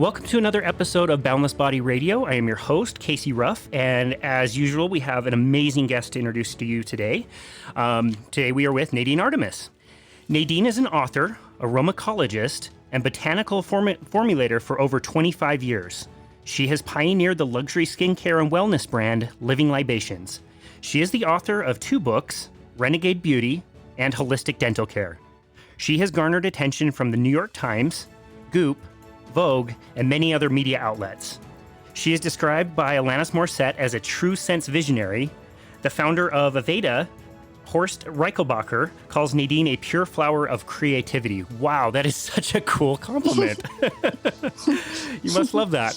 Welcome to another episode of Boundless Body Radio. I am your host, Casey Ruff, and as usual, we have an amazing guest to introduce to you today. Today we are with Nadine Artemis. Nadine is an author, aromacologist, and botanical formulator for over 25 years. She has pioneered the luxury skincare and wellness brand, Living Libations. She is the author of 2 books, Renegade Beauty and Holistic Dental Care. She has garnered attention from the New York Times, Goop, Vogue, and many other media outlets. She is described by Alanis Morissette as a true sense visionary. The founder of Aveda, Horst Reichelbacher, calls Nadine a pure flower of creativity. Wow, that is such a cool compliment. You must love that.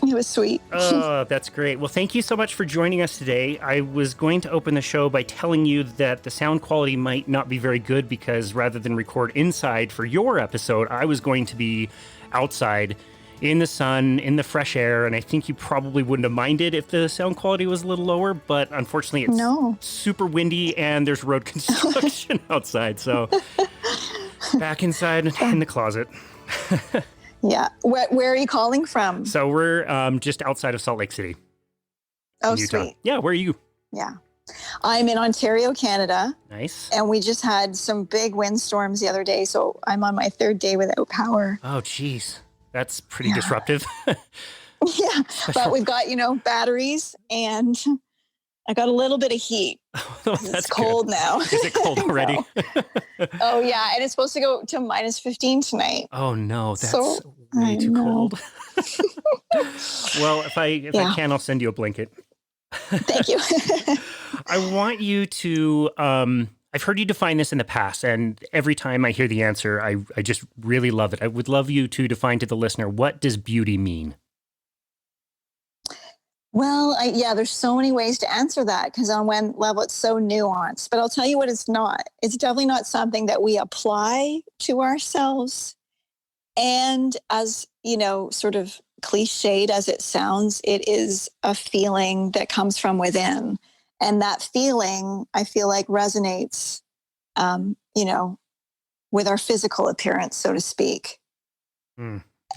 It was sweet. Oh, that's great. Well, thank you so much for joining us today. I was going to open the show by telling you that the sound quality might not be very good because rather than record inside for your episode, I was going to be outside in the sun, in the fresh air, and I think you probably wouldn't have minded if the sound quality was a little lower, but unfortunately it's super windy and there's road construction outside, so back inside in the closet. Yeah. Where are you calling from? So we're just outside of Salt Lake City. Oh, Utah. sweet. Yeah, where are you? Yeah. I'm in Ontario, Canada. Nice. And we just had some big windstorms the other day, so I'm on my 3rd day without power. Oh, geez. That's pretty disruptive. Yeah. But we've got, batteries, and I got a little bit of heat. It's cold now. Is it cold already? Oh, yeah. And it's supposed to go to minus 15 tonight. Oh, no. That's way too cold. Well, if I can, I'll send you a blanket. Thank you. I want you to, I've heard you define this in the past, and every time I hear the answer, I just really love it. I would love you to define to the listener, what does beauty mean? Well, there's so many ways to answer that because on one level it's so nuanced, but I'll tell you what it's not. It's definitely not something that we apply to ourselves. And as, sort of cliched as it sounds, it is a feeling that comes from within. And that feeling, I feel like, resonates, with our physical appearance, so to speak.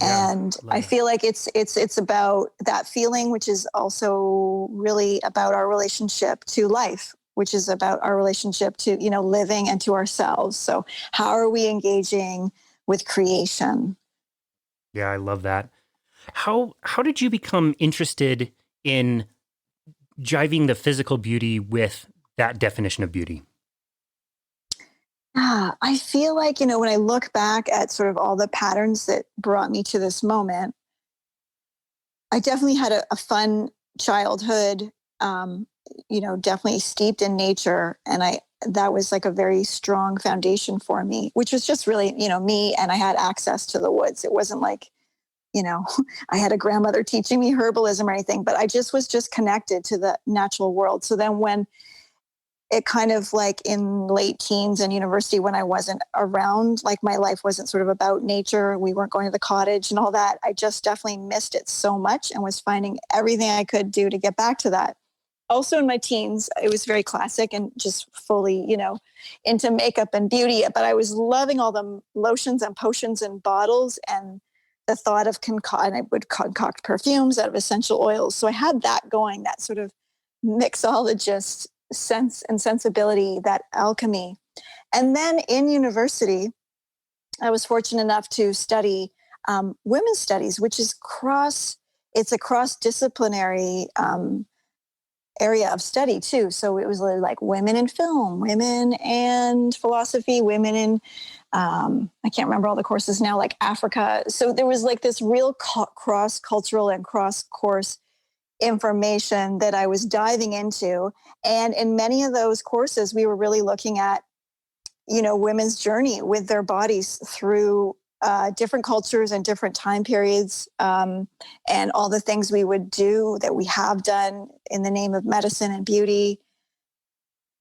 And I feel like it's about that feeling, which is also really about our relationship to life, which is about our relationship to, living and to ourselves. So how are we engaging with creation? Yeah, I love that. How did you become interested in jiving the physical beauty with that definition of beauty? I feel like, when I look back at sort of all the patterns that brought me to this moment, I definitely had a fun childhood, definitely steeped in nature. And that was like a very strong foundation for me, which was just really, me, and I had access to the woods. It wasn't like, I had a grandmother teaching me herbalism or anything, but I was connected to the natural world. So then when it kind of like in late teens and university, when I wasn't around, like my life wasn't sort of about nature, we weren't going to the cottage and all that, I just definitely missed it so much and was finding everything I could do to get back to that. Also in my teens, it was very classic and just fully, into makeup and beauty, but I was loving all the lotions and potions and bottles and the thought of I would concoct perfumes out of essential oils. So I had that going, that sort of mixologist sense and sensibility, that alchemy. And then in university, I was fortunate enough to study women's studies, which is it's a cross-disciplinary area of study too. So it was like women in film, women and philosophy, women in, I can't remember all the courses now, like Africa. So there was like this real cross-cultural and cross-course information that I was diving into. And in many of those courses, we were really looking at, women's journey with their bodies through different cultures and different time periods, and all the things we would do that we have done in the name of medicine and beauty.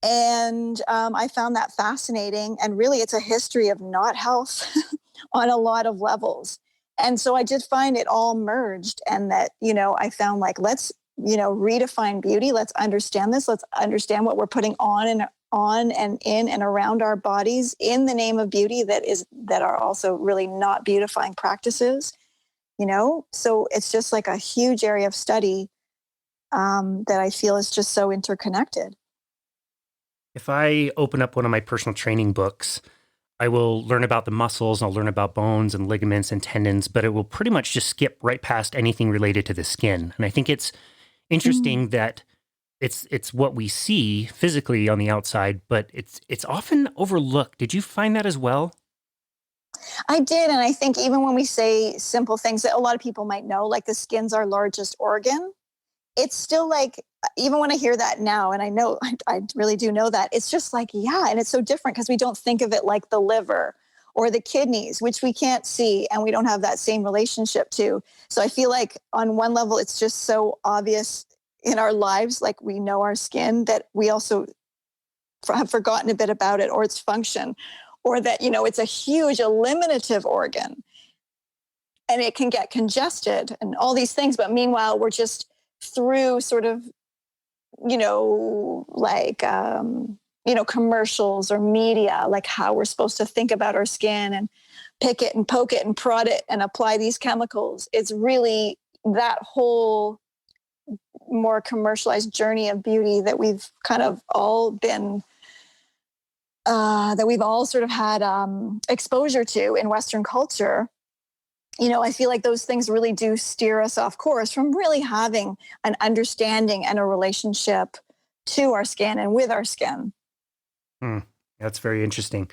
And I found that fascinating. And really, it's a history of not health on a lot of levels. And so I did find it all merged, and that, I found like, let's, redefine beauty. Let's understand this. Let's understand what we're putting on and in and around our bodies in the name of beauty that are also really not beautifying practices. So it's just like a huge area of study that I feel is just so interconnected. If I open up one of my personal training books, I will learn about the muscles, I'll learn about bones and ligaments and tendons, but it will pretty much just skip right past anything related to the skin. And I think it's Mm. interesting that it's what we see physically on the outside, but it's often overlooked. Did you find that as well? I did. And I think even when we say simple things that a lot of people might know, like the skin's our largest organ, it's still like, even when I hear that now, and I know I really do know that, it's just like, yeah. And it's so different because we don't think of it like the liver or the kidneys, which we can't see and we don't have that same relationship to. So I feel like on one level, it's just so obvious in our lives, like we know our skin, that we also have forgotten a bit about it or its function, or that, it's a huge eliminative organ and it can get congested and all these things. But meanwhile, we're just through sort of, like, commercials or media, like how we're supposed to think about our skin and pick it and poke it and prod it and apply these chemicals. It's really that whole more commercialized journey of beauty that we've kind of all been that we've all sort of had exposure to in Western culture. I feel like those things really do steer us off course from really having an understanding and a relationship to our skin and with our skin. Hmm. That's very interesting.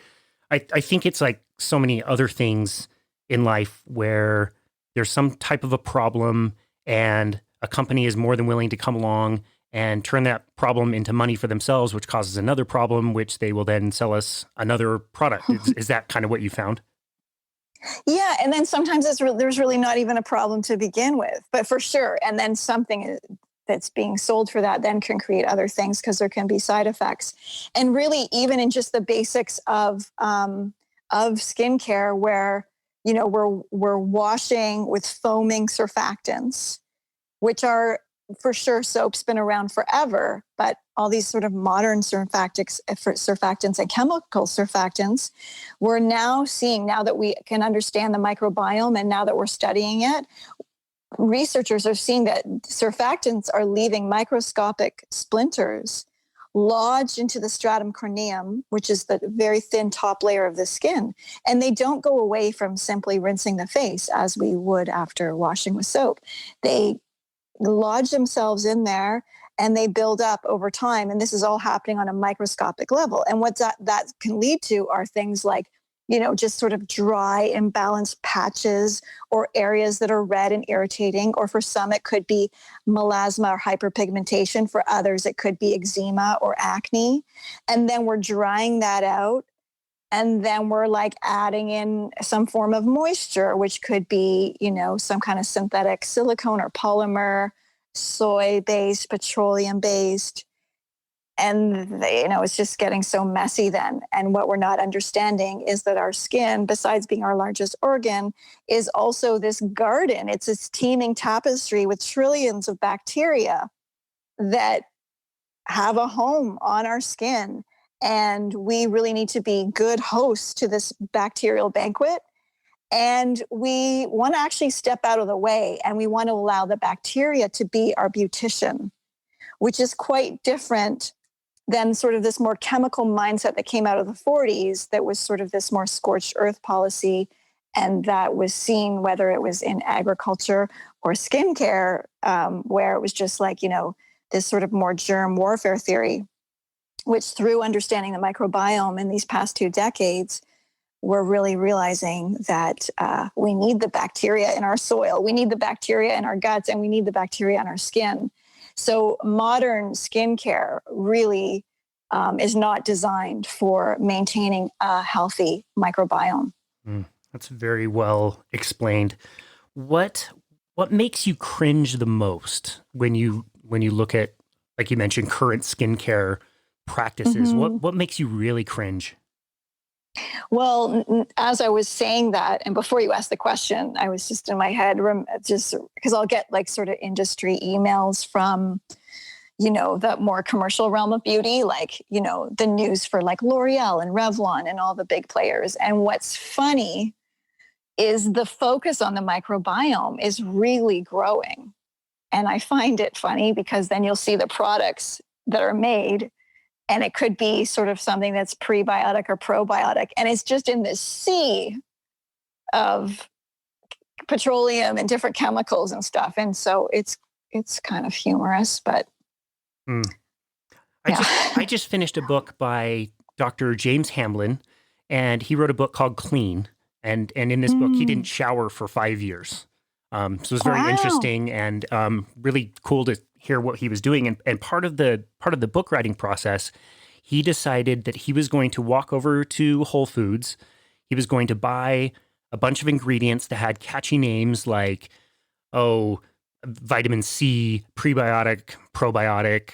I think it's like so many other things in life where there's some type of a problem and a company is more than willing to come along and turn that problem into money for themselves, which causes another problem, which they will then sell us another product. Is that kind of what you found? Yeah, and then sometimes there's really not even a problem to begin with, but for sure. And then something that's being sold for that then can create other things because there can be side effects. And really, even in just the basics of skincare, where we're washing with foaming surfactants, which are for sure soap's been around forever, but all these sort of modern surfactants and chemical surfactants, we're now seeing, now that we can understand the microbiome and now that we're studying it, researchers are seeing that surfactants are leaving microscopic splinters lodged into the stratum corneum, which is the very thin top layer of the skin. And they don't go away from simply rinsing the face as we would after washing with soap. They lodge themselves in there and they build up over time. And this is all happening on a microscopic level. And what that can lead to are things like, just sort of dry, imbalanced patches or areas that are red and irritating. Or for some, it could be melasma or hyperpigmentation. For others, it could be eczema or acne. And then we're drying that out. And then we're like adding in some form of moisture, which could be, some kind of synthetic silicone or polymer, soy based, petroleum based. And, it's just getting so messy then. And what we're not understanding is that our skin, besides being our largest organ, is also this garden. It's this teeming tapestry with trillions of bacteria that have a home on our skin. And we really need to be good hosts to this bacterial banquet. And we want to actually step out of the way and we want to allow the bacteria to be our beautician, which is quite different than sort of this more chemical mindset that came out of the 40s that was sort of this more scorched earth policy. And that was seen, whether it was in agriculture or skincare, where it was just like, this sort of more germ warfare theory, which through understanding the microbiome in these past 2 decades, we're really realizing that we need the bacteria in our soil, we need the bacteria in our guts, and we need the bacteria in our skin. So modern skincare really is not designed for maintaining a healthy microbiome. Mm, that's very well explained. What what makes you cringe the most when you look at, like you mentioned, current skincare practices? Mhm. What makes you really cringe? Well, as I was saying that, and before you asked the question, I was just in my head, just because I'll get like sort of industry emails from, the more commercial realm of beauty, like, the news for like L'Oreal and Revlon and all the big players. And what's funny is the focus on the microbiome is really growing. And I find it funny because then you'll see the products that are made, and it could be sort of something that's prebiotic or probiotic. And it's just in this sea of petroleum and different chemicals and stuff. And so it's kind of humorous, but Mm. yeah. I just finished a book by Dr. James Hamlin, and he wrote a book called Clean. And in this book, he didn't shower for 5 years. So it was very Wow. interesting and really cool to hear what he was doing. And part of the book writing process, he decided that he was going to walk over to Whole Foods. He was going to buy a bunch of ingredients that had catchy names like, vitamin C, prebiotic, probiotic,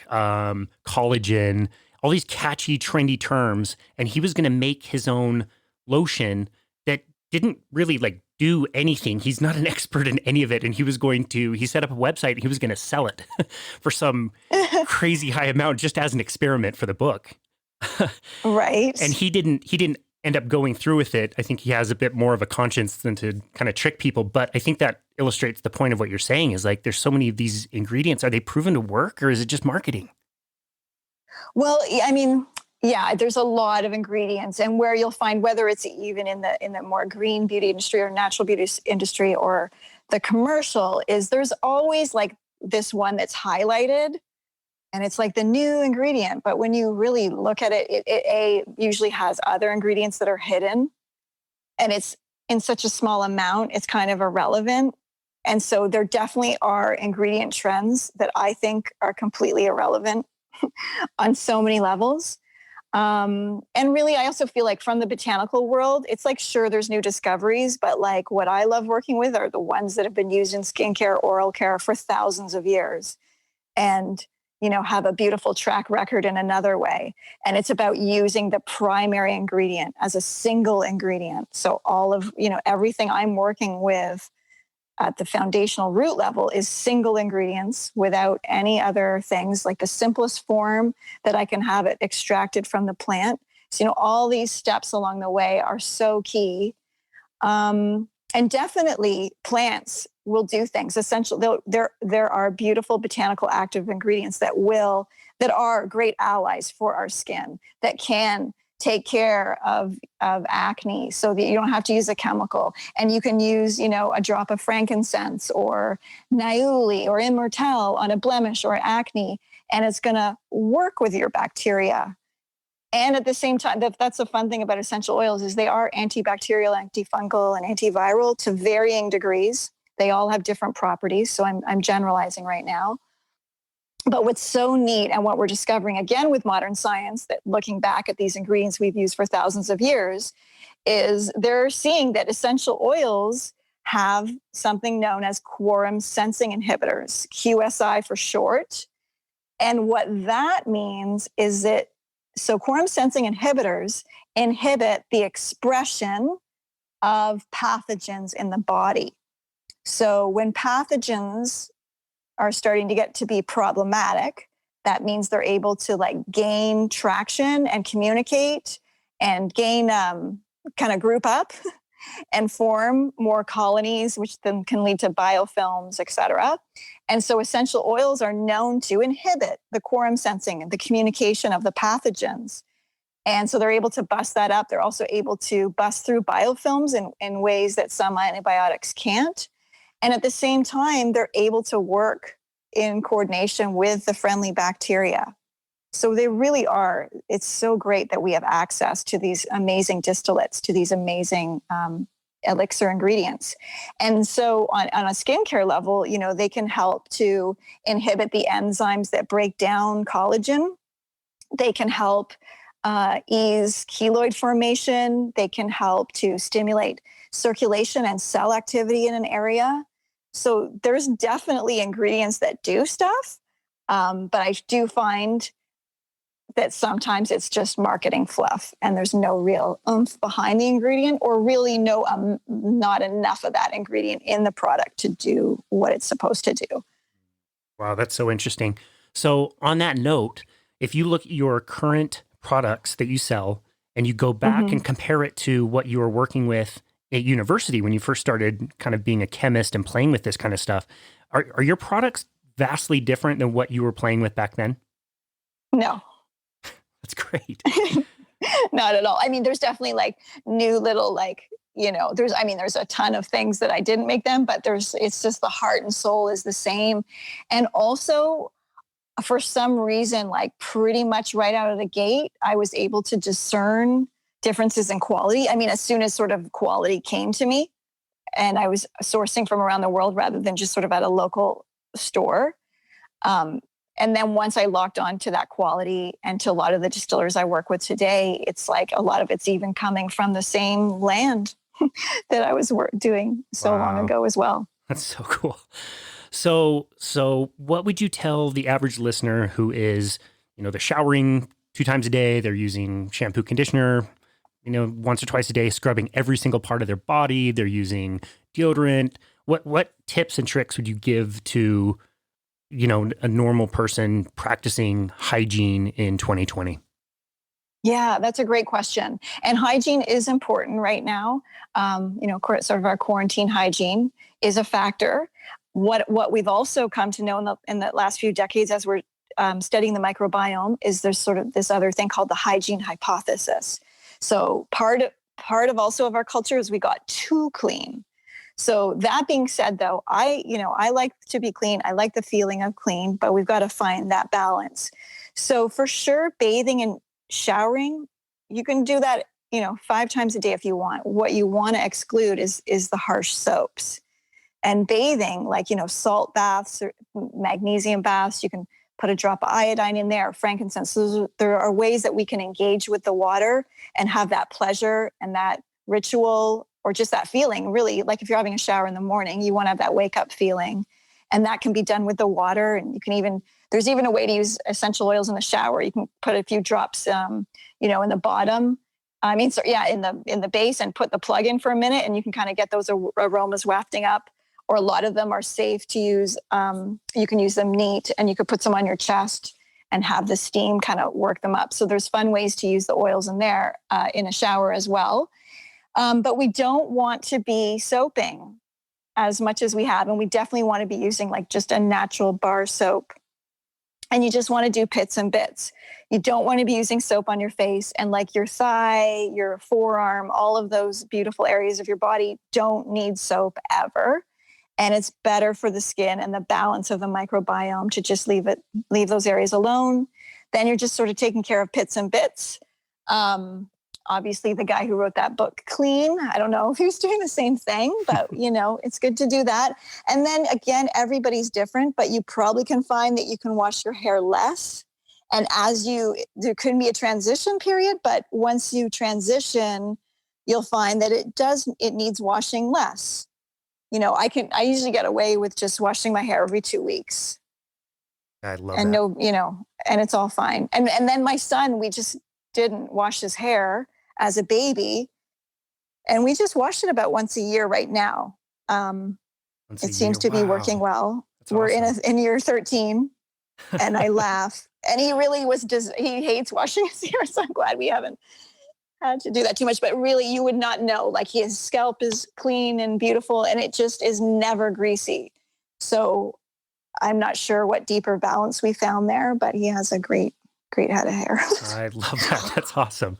collagen, all these catchy, trendy terms. And he was going to make his own lotion that didn't really like do anything. He's not an expert in any of it. And he set up a website and he was going to sell it for some crazy high amount just as an experiment for the book. Right. And he didn't end up going through with it. I think he has a bit more of a conscience than to kind of trick people. But I think that illustrates the point of what you're saying is like, there's so many of these ingredients. Are they proven to work or is it just marketing? Well, I mean, yeah, there's a lot of ingredients, and where you'll find, whether it's even in the more green beauty industry or natural beauty industry or the commercial, is there's always like this one that's highlighted and it's like the new ingredient. But when you really look at it, it usually has other ingredients that are hidden, and it's in such a small amount, it's kind of irrelevant. And so there definitely are ingredient trends that I think are completely irrelevant on so many levels. And really, I also feel like from the botanical world, it's like, sure, there's new discoveries, but like what I love working with are the ones that have been used in skincare, oral care for thousands of years and, have a beautiful track record in another way. And it's about using the primary ingredient as a single ingredient. So all of, everything I'm working with at the foundational root level is single ingredients without any other things, like the simplest form that I can have it extracted from the plant. So, all these steps along the way are so key. And definitely plants will do things essential. There are beautiful botanical active ingredients that are great allies for our skin, that can take care of acne so that you don't have to use a chemical. And you can use, a drop of frankincense or niaouli or immortelle on a blemish or acne, and it's going to work with your bacteria. And at the same time, that's the fun thing about essential oils is they are antibacterial, antifungal, and antiviral to varying degrees. They all have different properties. So I'm generalizing right now. But what's so neat, and what we're discovering again with modern science, that looking back at these ingredients we've used for thousands of years, is they're seeing that essential oils have something known as quorum sensing inhibitors, QSI for short. And what that means is that quorum sensing inhibitors inhibit the expression of pathogens in the body. So when pathogens are starting to get to be problematic, that means they're able to gain traction and communicate and gain kind of group up and form more colonies, which then can lead to biofilms, et cetera. And so essential oils are known to inhibit the quorum sensing and the communication of the pathogens. And so they're able to bust that up. They're also able to bust through biofilms in ways that some antibiotics can't. And at the same time, they're able to work in coordination with the friendly bacteria. So they really are. It's so great that we have access to these amazing distillates, to these amazing elixir ingredients. And so on a skincare level, they can help to inhibit the enzymes that break down collagen. They can help ease keloid formation. They can help to stimulate circulation and cell activity in an area. So there's definitely ingredients that do stuff. But I do find that sometimes it's just marketing fluff and there's no real oomph behind the ingredient, or really not enough of that ingredient in the product to do what it's supposed to do. Wow, that's so interesting. So on that note, if you look at your current products that you sell and you go back and compare it to what you were working with at university when you first started kind of being a chemist and playing with this kind of stuff. Are your products vastly different than what you were playing with back then? No, That's great. not at all. I mean, there's definitely like new little like, there's a ton of things that I didn't make them, but it's just the heart and soul is the same. And also for some reason, like pretty much right out of the gate, I was able to discern differences in quality. I mean, as soon as sort of quality came to me and I was sourcing from around the world rather than just sort of at a local store. Um, and then once I locked on to that quality and to a lot of the distillers I work with today, it's like a lot of it's even coming from the same land that I was doing so long ago as well. That's so cool. So what would you tell the average listener who is, they're showering 2 times a day, they're using shampoo, conditioner, once or twice a day, scrubbing every single part of their body, they're using deodorant. What tips and tricks would you give to, a normal person practicing hygiene in 2020? Yeah, that's a great question. And hygiene is important right now. Sort of our quarantine hygiene is a factor. What we've also come to know in the last few decades as we're studying the microbiome is there's sort of this other thing called the hygiene hypothesis. So part of also of our culture is we got too clean. So that being said, though, I like to be clean. I like the feeling of clean, but we've got to find that balance. So for sure, bathing and showering, you can do that, 5 times a day if you want. What you want to exclude is the harsh soaps. And bathing, like, salt baths or magnesium baths, you can put a drop of iodine in there, frankincense. There are ways that we can engage with the water and have that pleasure and that ritual or just that feeling. Really, like if you're having a shower in the morning, you want to have that wake up feeling. And that can be done with the water. And you can there's even a way to use essential oils in the shower. You can put a few drops, in the bottom. In the base and put the plug in for a minute and you can kind of get those aromas wafting up. Or a lot of them are safe to use. You can use them neat and you could put some on your chest and have the steam kind of work them up. So there's fun ways to use the oils in there in a shower as well. But we don't want to be soaping as much as we have. And we definitely want to be using like just a natural bar soap. And you just want to do pits and bits. You don't want to be using soap on your face and like your thigh, your forearm, all of those beautiful areas of your body don't need soap ever. And it's better for the skin and the balance of the microbiome to just leave those areas alone. Then you're just sort of taking care of pits and bits. Obviously, the guy who wrote that book, Clean, I don't know if he was doing the same thing, but, it's good to do that. And then again, everybody's different, but you probably can find that you can wash your hair less. And there could be a transition period, but once you transition, you'll find that it needs washing less. I usually get away with just washing my hair every 2 weeks. I love and that. and it's all fine. And then my son, we just didn't wash his hair as a baby. And we just washed it about once a year right now. It seems to be working well. That's We're awesome. in year 13 and I laugh. And he really he hates washing his hair. So I'm glad we haven't had to do that too much, but really you would not know. Like his scalp is clean and beautiful and it just is never greasy. So I'm not sure what deeper balance we found there, but he has a great head of hair. I love that. That's awesome.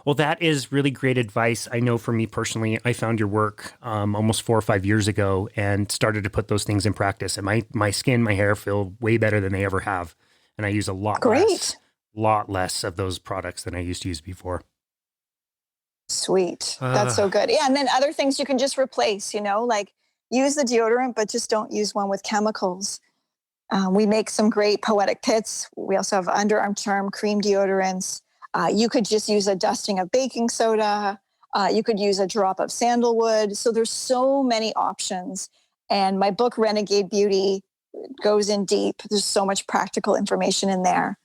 Well, that is really great advice. I know for me personally, I found your work almost 4 or 5 years ago and started to put those things in practice. And my skin, my hair feel way better than they ever have. And I use a lot less of those products than I used to use before. Sweet. That's so good. Yeah. And then other things you can just replace, like use the deodorant, but just don't use one with chemicals. We make some great Poetic Pits. We also have underarm charm cream deodorants. You could just use a dusting of baking soda. You could use a drop of sandalwood. So there's so many options. And my book, Renegade Beauty, goes in deep. There's so much practical information in there.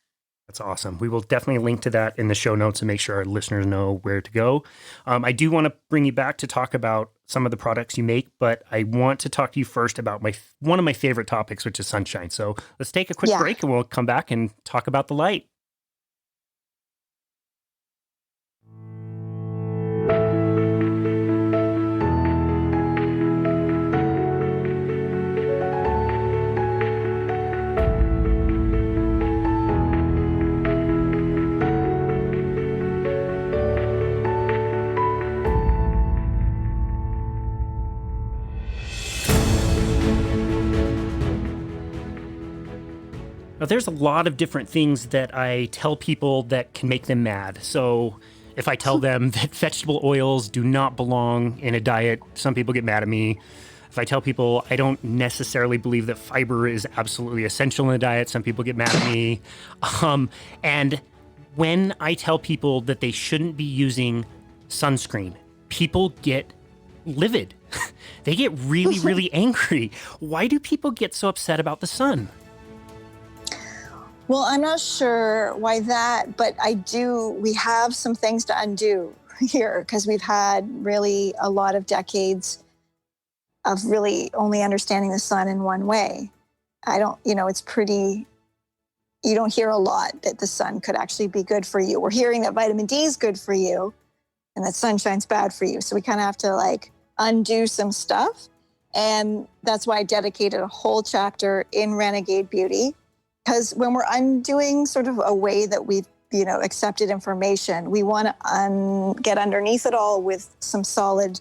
That's awesome. We will definitely link to that in the show notes and make sure our listeners know where to go. I do want to bring you back to talk about some of the products you make, but I want to talk to you first about one of my favorite topics, which is sunshine. So let's take a quick break and we'll come back and talk about the light. Now, there's a lot of different things that I tell people that can make them mad. So if I tell them that vegetable oils do not belong in a diet, some people get mad at me. If I tell people I don't necessarily believe that fiber is absolutely essential in a diet, some people get mad at me. And when I tell people that they shouldn't be using sunscreen, people get livid. They get really, really angry. Why do people get so upset about the sun? Well, I'm not sure why that, but we have some things to undo here because we've had really a lot of decades of really only understanding the sun in one way. You don't hear a lot that the sun could actually be good for you. We're hearing that vitamin D is good for you and that sunshine's bad for you. So we kind of have to undo some stuff. And that's why I dedicated a whole chapter in Renegade Beauty. Because when we're undoing sort of a way that we've, accepted information, we want to get underneath it all with some solid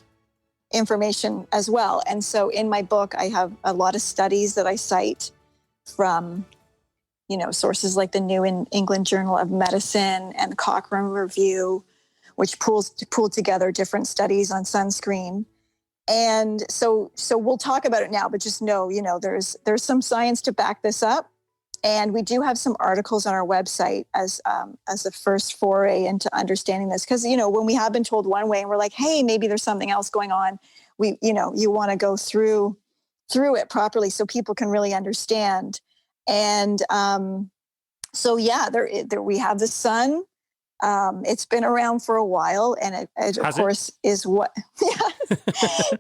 information as well. And so in my book, I have a lot of studies that I cite from, sources like the New England Journal of Medicine and the Cochrane Review, which pulled together different studies on sunscreen. And so we'll talk about it now, but just know, there's some science to back this up. And we do have some articles on our website as a first foray into understanding this. Because, when we have been told one way and we're like, hey, maybe there's something else going on, you want to go through it properly so people can really understand. And there we have the sun. It's been around for a while, and it of course is what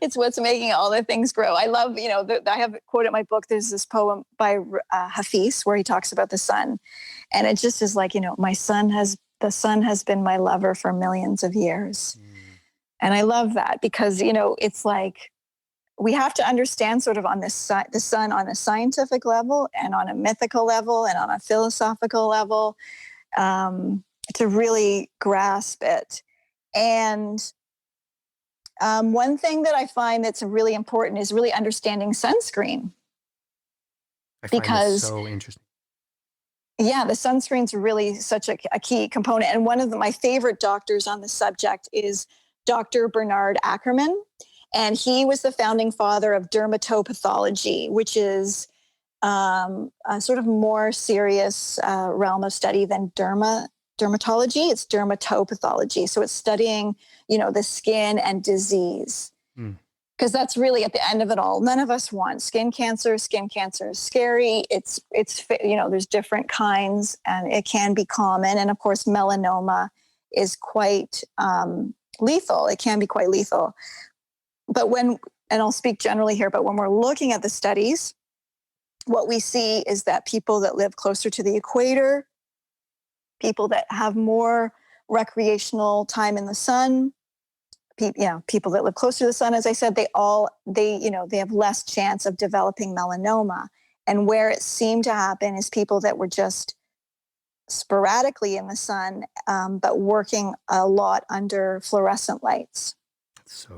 it's what's making all the things grow. I love, I have quoted in my book. There's this poem by Hafiz where he talks about the sun, and it just is like, the sun has been my lover for millions of years, and I love that because it's like we have to understand sort of on the sun on a scientific level and on a mythical level and on a philosophical level. To really grasp it. And one thing that I find that's really important is really understanding sunscreen. I find this so interesting. Yeah, the sunscreen's really such a key component. And one of my favorite doctors on the subject is Dr. Bernard Ackerman. And he was the founding father of dermatopathology, which is a sort of more serious realm of study than dermatology. It's dermatopathology. So it's studying, the skin and disease. Because that's really at the end of it all. None of us want skin cancer. Skin cancer is scary. It's there's different kinds and it can be common. And of course, melanoma is quite lethal. It can be quite lethal. But and I'll speak generally here, but when we're looking at the studies, what we see is that people that live closer to the equator, people that have more recreational time in the sun, people that live closer to the sun, as I said, they have less chance of developing melanoma. And where it seemed to happen is people that were just sporadically in the sun, but working a lot under fluorescent lights.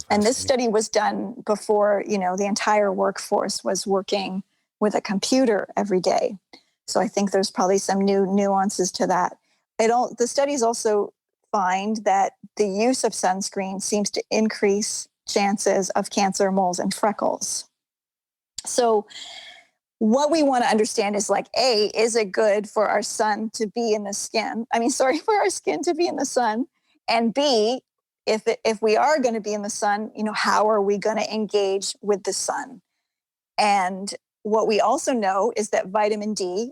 And this study was done before, the entire workforce was working with a computer every day. So I think there's probably some new nuances to that. The studies also find that the use of sunscreen seems to increase chances of cancer, moles, and freckles. So what we want to understand is is it good for our sun to be in the skin? For our skin to be in the sun. And B, if we are going to be in the sun, how are we going to engage with the sun? And what we also know is that vitamin D,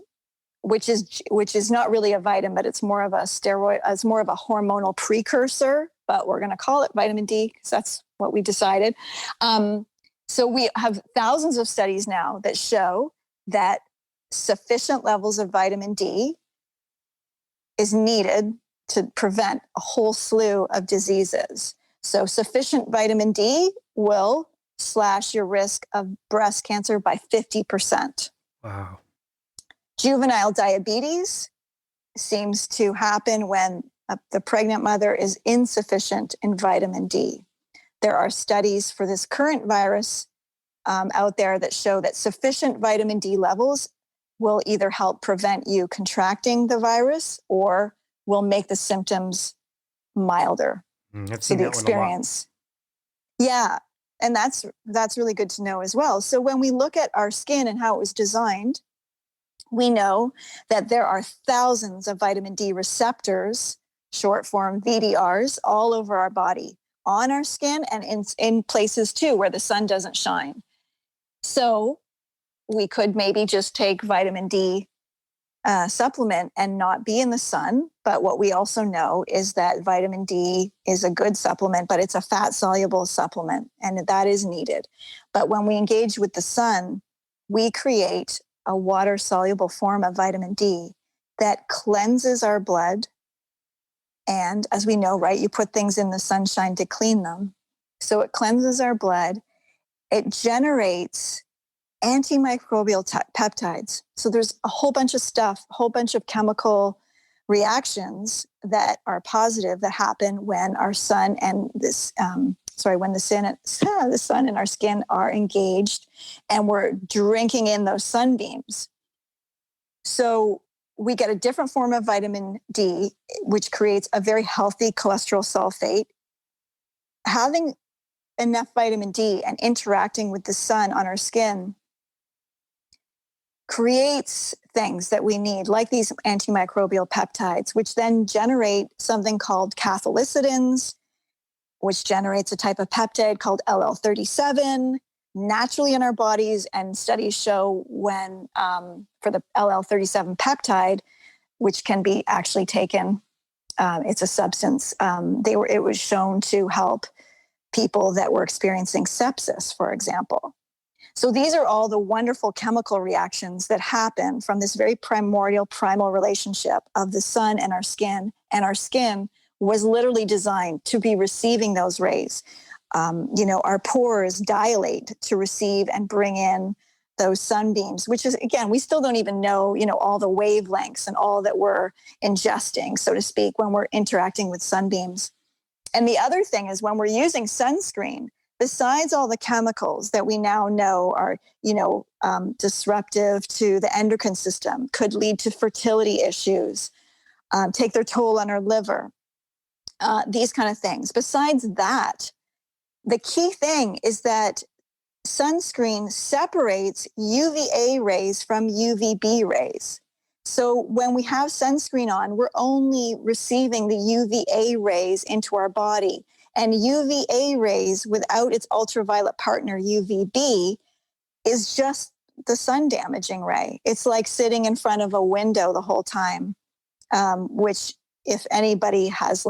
which is not really a vitamin, but it's more of a steroid, it's more of a hormonal precursor, but we're going to call it vitamin D because that's what we decided. So we have thousands of studies now that show that sufficient levels of vitamin D is needed to prevent a whole slew of diseases. So sufficient vitamin D will slash your risk of breast cancer by 50%. Wow. Juvenile diabetes seems to happen when the pregnant mother is insufficient in vitamin D. There are studies for this current virus out there that show that sufficient vitamin D levels will either help prevent you contracting the virus or will make the symptoms milder. I've So seen the that one a lot. experience. Yeah. And that's really good to know as well. So when we look at our skin and how it was designed, we know that there are thousands of vitamin D receptors, short form VDRs, all over our body, on our skin and in places too where the sun doesn't shine. So we could maybe just take vitamin D supplement and not be in the sun. But what we also know is that vitamin D is a good supplement, but it's a fat soluble supplement and that is needed. But when we engage with the sun, we create a water soluble form of vitamin D that cleanses our blood. And as we know, right, you put things in the sunshine to clean them. So it cleanses our blood. It generates antimicrobial peptides. So there's a whole bunch of stuff, a whole bunch of chemical reactions that are positive that happen when our sun and when the sun and our skin are engaged and we're drinking in those sunbeams. So we get a different form of vitamin D, which creates a very healthy cholesterol sulfate. Having enough vitamin D and interacting with the sun on our skin creates things that we need, like these antimicrobial peptides, which then generate something called cathelicidins, which generates a type of peptide called LL37 naturally in our bodies. And studies show when for the LL37 peptide, which can be actually taken, it's a substance. It was shown to help people that were experiencing sepsis, for example. So these are all the wonderful chemical reactions that happen from this very primal relationship of the sun and our skin. And our skin was literally designed to be receiving those rays. Our pores dilate to receive and bring in those sunbeams, which is, again, we still don't even know, all the wavelengths and all that we're ingesting, so to speak, when we're interacting with sunbeams. And the other thing is when we're using sunscreen, besides all the chemicals that we now know are, disruptive to the endocrine system, could lead to fertility issues, take their toll on our liver, these kind of things. Besides that, the key thing is that sunscreen separates UVA rays from UVB rays. So when we have sunscreen on, we're only receiving the UVA rays into our body. And UVA rays without its ultraviolet partner UVB is just the sun damaging ray. It's like sitting in front of a window the whole time, which if anybody has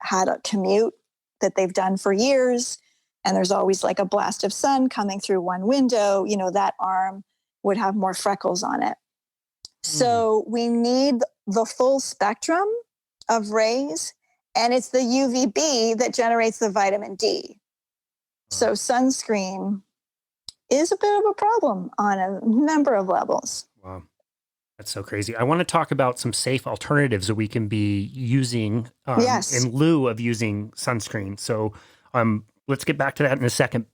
had a commute that they've done for years, and there's always a blast of sun coming through one window, that arm would have more freckles on it. So we need the full spectrum of rays. And it's the UVB that generates the vitamin D. So sunscreen is a bit of a problem on a number of levels. Wow. That's so crazy. I want to talk about some safe alternatives that we can be using in lieu of using sunscreen. So let's get back to that in a second.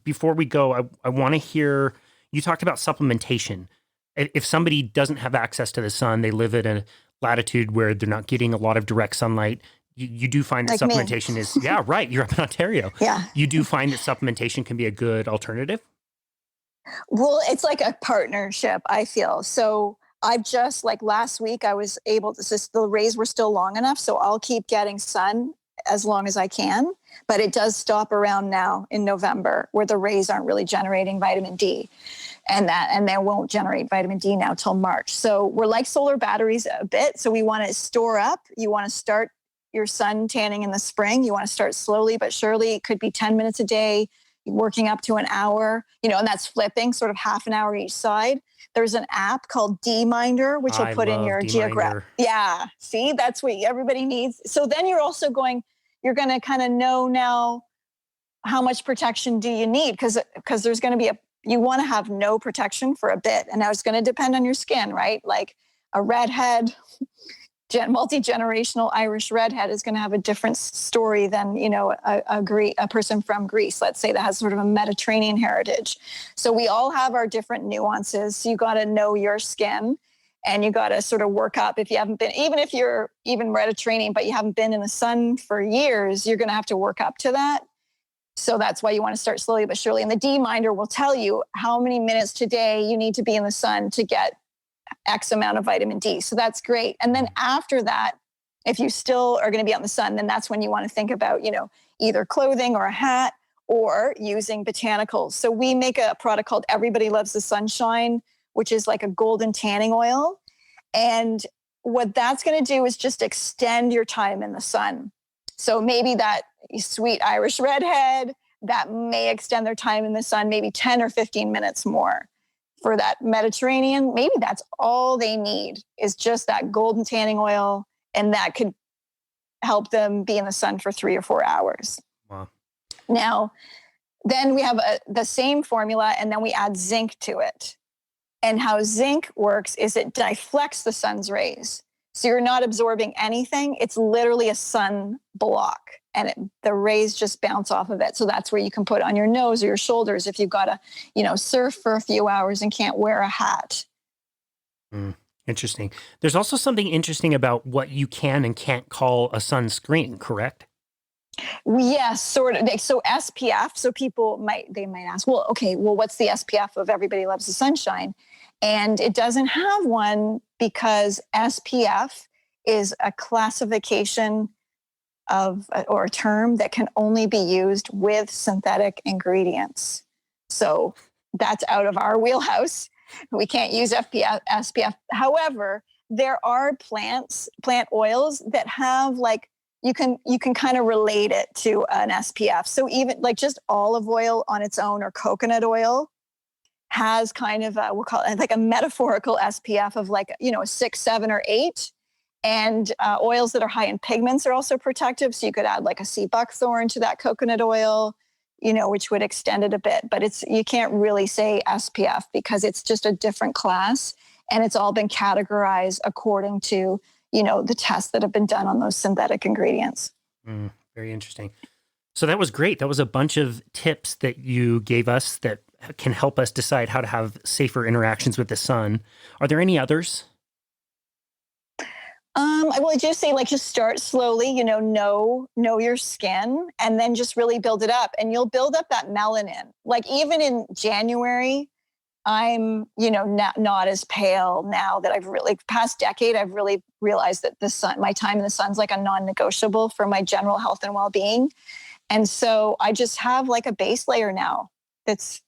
Before we go, I want to hear, you talked about supplementation. If somebody doesn't have access to the sun, they live at a latitude where they're not getting a lot of direct sunlight, you do find that supplementation is, yeah, right. You're up in Ontario. Yeah. You do find that supplementation can be a good alternative? Well, it's like a partnership, I feel. So I've just last week, I was able to, the rays were still long enough. So I'll keep getting sun as long as I can, but it does stop around now in November where the rays aren't really generating vitamin D and they won't generate vitamin D now till March. So we're like solar batteries a bit. So we want to store up. You want to start your sun tanning in the spring. You want to start slowly but surely. It could be 10 minutes a day, working up to an hour, and that's flipping sort of half an hour each side. There's an app called D-Minder, which will put in your geographic. Yeah. See, that's what everybody needs. So then you're also you're going to kind of know now how much protection do you need? Because there's going to be you want to have no protection for a bit. And now it's going to depend on your skin, right? Like a redhead multi-generational Irish redhead is going to have a different story than, a person from Greece, let's say, that has sort of a Mediterranean heritage. So we all have our different nuances. So you got to know your skin, and you got to sort of work up. If you haven't been, even if you're even Mediterranean, but you haven't been in the sun for years, you're going to have to work up to that. So that's why you want to start slowly but surely. And the D-Minder will tell you how many minutes today you need to be in the sun to get X amount of vitamin D. So that's great. And then after that, if you still are going to be out in the sun, then that's when you want to think about, either clothing or a hat or using botanicals. So we make a product called Everybody Loves the Sunshine, which is like a golden tanning oil. And what that's going to do is just extend your time in the sun. So maybe that sweet Irish redhead, that may extend their time in the sun, maybe 10 or 15 minutes more. For that Mediterranean, maybe that's all they need is just that golden tanning oil, and that could help them be in the sun for 3 or 4 hours. Wow. Now, then we have the same formula, and then we add zinc to it. And how zinc works is it deflects the sun's rays. So you're not absorbing anything. It's literally a sun block, and the rays just bounce off of it. So that's where you can put on your nose or your shoulders if you've got to, surf for a few hours and can't wear a hat. Interesting. There's also something interesting about what you can and can't call a sunscreen, correct? Yes, sort of. So SPF. So people might ask, what's the SPF of Everybody Loves the Sunshine? And it doesn't have one because SPF is a classification or a term that can only be used with synthetic ingredients. So that's out of our wheelhouse. We can't use SPF. However, there are plant oils that have you can kind of relate it to an SPF. So even just olive oil on its own or coconut oil has kind of we'll call it like a metaphorical SPF of a 6, 7, or 8. And oils that are high in pigments are also protective. So you could add like a sea buckthorn to that coconut oil, which would extend it a bit. But you can't really say SPF because it's just a different class. And it's all been categorized according to, the tests that have been done on those synthetic ingredients. Very interesting. So that was great. That was a bunch of tips that you gave us that can help us decide how to have safer interactions with the sun. Are there any others? I will just say, just start slowly, know your skin, and then just really build it up, and you'll build up that melanin. Even in January, I'm, not as pale now that I've really past decade. I've really realized that my time in the sun's like a non-negotiable for my general health and well-being. And so I just have a base layer now that's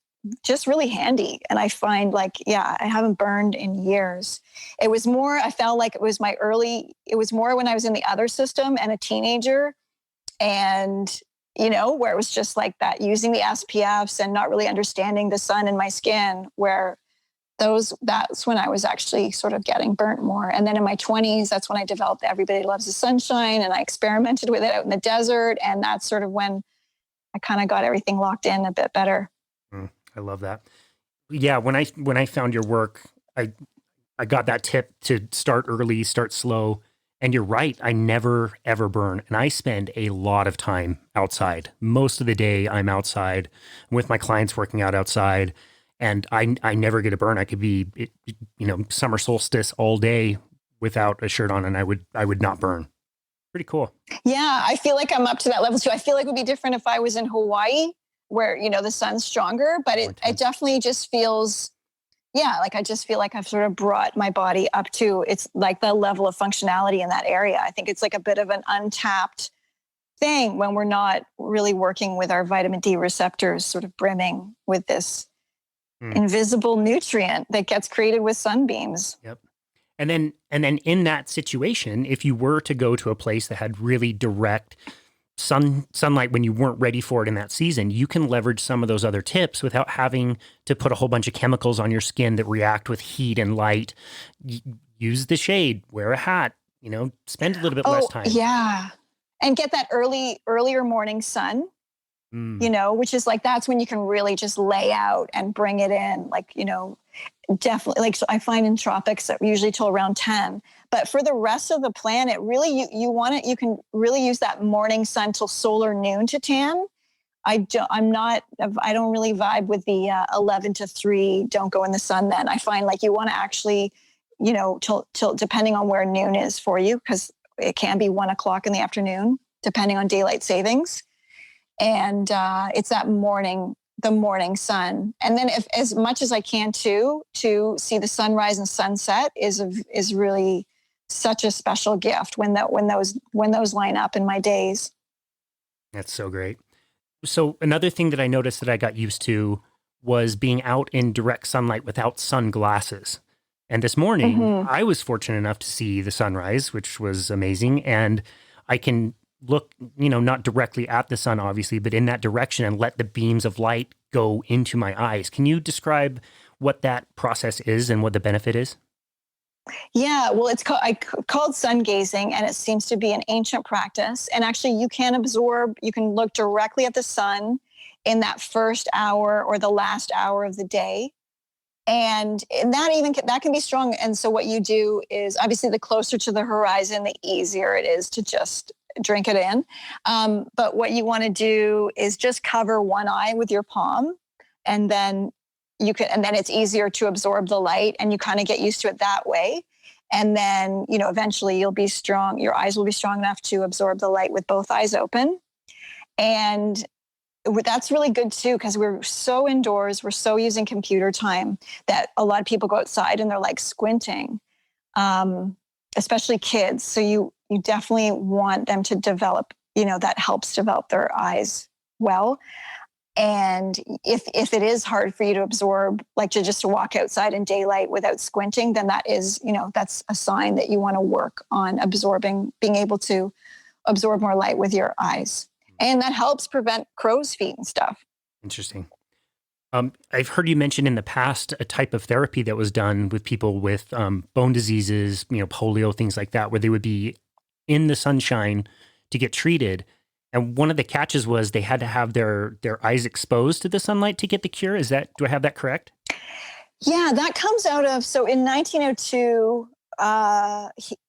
just really handy. And I find I haven't burned in years. It was more, I felt like it was more when I was in the other system and a teenager, and, where it was just like that, using the SPFs and not really understanding the sun in my skin, where that's when I was actually sort of getting burnt more. And then in my 20s, that's when I developed Everybody Loves the Sunshine, and I experimented with it out in the desert. And that's sort of when I kind of got everything locked in a bit better. I love that. Yeah, when I found your work, I got that tip to start early, start slow. And you're right, I never ever burn. And I spend a lot of time outside. Most of the day I'm outside with my clients, working out outside, and I never get a burn. I could be summer solstice all day without a shirt on, and I would not burn. Pretty cool. Yeah, I feel like I'm up to that level too. I feel like it would be different if I was in Hawaii, where, the sun's stronger, but it definitely just feels, I just feel like I've sort of brought my body up to, it's like the level of functionality in that area. I think it's like a bit of an untapped thing when we're not really working with our vitamin D receptors sort of brimming with this invisible nutrient that gets created with sunbeams. Yep. And then in that situation, if you were to go to a place that had really direct sunlight when you weren't ready for it in that season, you can leverage some of those other tips without having to put a whole bunch of chemicals on your skin that react with heat and light. Use the shade, wear a hat, spend a little bit less time. Yeah. And get that earlier morning sun, which is that's when you can really just lay out and bring it in. definitely, like, so I find in tropics that usually till around 10. But for the rest of the planet, really, you want it, you can really use that morning sun till solar noon to tan. I don't really vibe with the 11 to 3, don't go in the sun then. I find like you want to actually, till depending on where noon is for you, because it can be 1 o'clock in the afternoon, depending on daylight savings. And it's that the morning sun. And then if as much as I can too, to see the sunrise and sunset is really such a special gift when those line up in my days. That's so great. So another thing that I noticed that I got used to was being out in direct sunlight without sunglasses. And this morning, I was fortunate enough to see the sunrise, which was amazing. And I can look, not directly at the sun, obviously, but in that direction and let the beams of light go into my eyes. Can you describe what that process is and what the benefit is? Yeah, well, called sun gazing, and it seems to be an ancient practice. And actually, you can look directly at the sun in that first hour or the last hour of the day. And that can be strong. And so what you do is, obviously, the closer to the horizon, the easier it is to just drink it in. But what you want to do is just cover one eye with your palm, and then it's easier to absorb the light, and you kind of get used to it that way. And then, eventually your eyes will be strong enough to absorb the light with both eyes open. And that's really good too, because we're so indoors, we're so using computer time that a lot of people go outside and they're like squinting, especially kids. So you definitely want them to develop, that helps develop their eyes well. And if it is hard for you to absorb, like to walk outside in daylight without squinting, then that's a sign that you want to work on being able to absorb more light with your eyes. And that helps prevent crow's feet and stuff. Interesting. I've heard you mention in the past a type of therapy that was done with people with bone diseases, polio, things like that, where they would be in the sunshine to get treated. And one of the catches was they had to have their eyes exposed to the sunlight to get the cure. Do I have that correct? Yeah, that comes out of, so in 1902,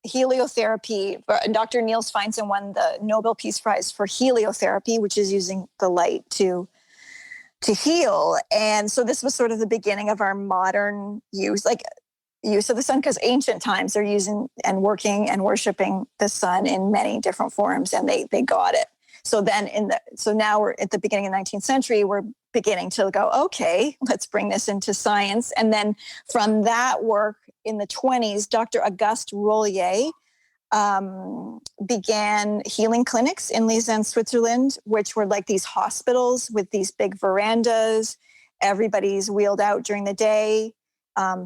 heliotherapy, Dr. Niels Feinstein won the Nobel Peace Prize for heliotherapy, which is using the light to heal. And so this was sort of the beginning of our modern use of the sun, because ancient times they're using and working and worshiping the sun in many different forms, and they got it. So now we're at the beginning of the 19th century, we're beginning to go, okay, let's bring this into science. And then from that work in the 1920s, Dr. Auguste Rollier began healing clinics in Lausanne, Switzerland, which were like these hospitals with these big verandas. Everybody's wheeled out during the day.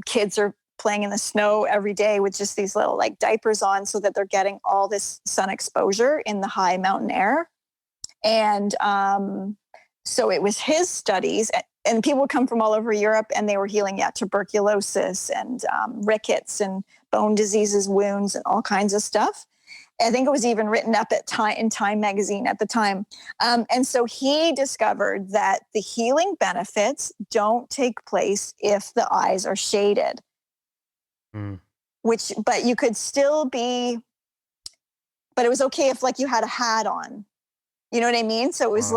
Kids are playing in the snow every day with just these little like diapers on, so that they're getting all this sun exposure in the high mountain air. And so it was his studies, and people would come from all over Europe, and they were healing tuberculosis and rickets and bone diseases, wounds, and all kinds of stuff. I think it was even written up in Time magazine at the time. And so he discovered that the healing benefits don't take place if the eyes are shaded. But you could still be, but it was okay if like you had a hat on. You know what I mean? So it was